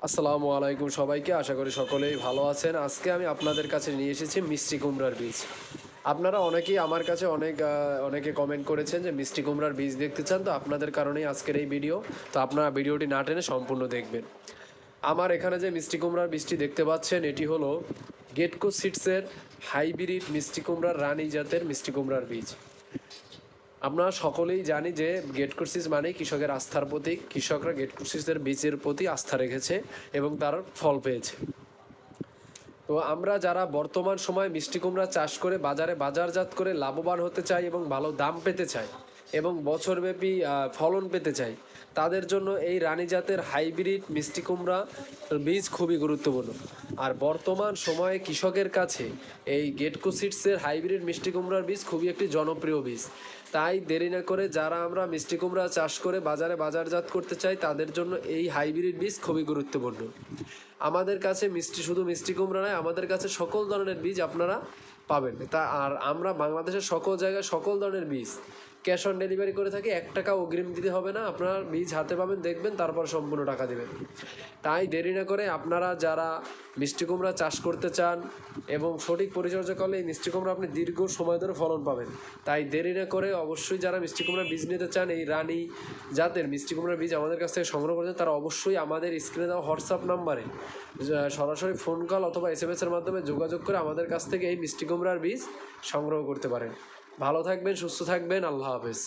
আসসালামু আলাইকুম সবাইকে, আশা করি সকলেই ভালো আছেন। আজকে আমি আপনাদের কাছে নিয়ে এসেছি মিষ্টি কুমড়ার বীজ। আপনারা অনেকেই আমার কাছে অনেকে কমেন্ট করেছেন যে মিষ্টি কুমড়ার বীজ দেখতে চান, তো আপনাদের কারণেই আজকের এই ভিডিও। তো আপনারা ভিডিওটি না টেনে সম্পূর্ণ দেখবেন। আমার এখানে যে মিষ্টি কুমড়ার বীজটি দেখতে পাচ্ছেন, এটি হলো গেটকো সিডসের হাইব্রিড মিষ্টি কুমড়ার রানী জাতের মিষ্টি কুমড়ার বীজ। আমরা সকলেই জানি যে গেটকো সিডস মানে কৃষকের আস্থার প্রতীক। কৃষকরা গেটকো সিডসের বীজের প্রতি আস্থা রেখেছে এবং তার ফল পেয়েছে। তো আমরা যারা বর্তমান সময়ে মিষ্টি কুমড়া চাষ করে বাজারে বাজারজাত করে লাভবান হতে চাই এবং ভালো দাম পেতে চাই এবং বছরব্যাপী ফলন পেতে চাই, তাদের জন্য এই রানী জাতের হাইব্রিড মিষ্টি কুমড়া বীজ খুবই গুরুত্বপূর্ণ। আর বর্তমান সময়ে কৃষকের কাছে এই গেটকো সিডসের হাইব্রিড মিষ্টি কুমড়ার বীজ খুবই একটি জনপ্রিয় বীজ। তাই দেরি না করে যারা আমরা মিষ্টি কুমড়া চাষ করে বাজারে বাজারজাত করতে চাই, তাদের জন্য এই হাইব্রিড বীজ খুবই গুরুত্বপূর্ণ। আমাদের কাছে শুধু মিষ্টি কুমড়া নয়, আমাদের কাছে সকল ধরনের বীজ আপনারা পাবেন। আর আমরা বাংলাদেশের সকল জায়গায় সকল ধরনের বীজ ক্যাশ অন ডেলিভারি করে থাকি। 1 টাকা অগ্রিম দিতে হবে না, আপনার বীজ হাতে পাবেন, দেখবেন, তারপর সম্পূর্ণ টাকা দেবেন। তাই দেরি না করে আপনারা যারা মিষ্টি কুমড়া চাষ করতে চান এবং সঠিক পরিচর্যা করলে এই মিষ্টি কুমড়া আপনি দীর্ঘ সময় ধরে ফলন পাবেন, তাই দেরি না করে অবশ্যই যারা মিষ্টি কুমড়ার বীজ নিতে চান, এই রানী জাতের মিষ্টি কুমড়ার বীজ আমাদের কাছ থেকে সংগ্রহ করতে, তারা অবশ্যই আমাদের স্ক্রিনে দেওয়া হোয়াটসঅ্যাপ নাম্বারে সরাসরি ফোন কল অথবা SMS-এর মাধ্যমে যোগাযোগ করে আমাদের কাছ থেকে এই মিষ্টি কুমড়ার বীজ সংগ্রহ করতে পারেন। ভালো থাকবেন, সুস্থ থাকবেন, আল্লাহ হাফেজ।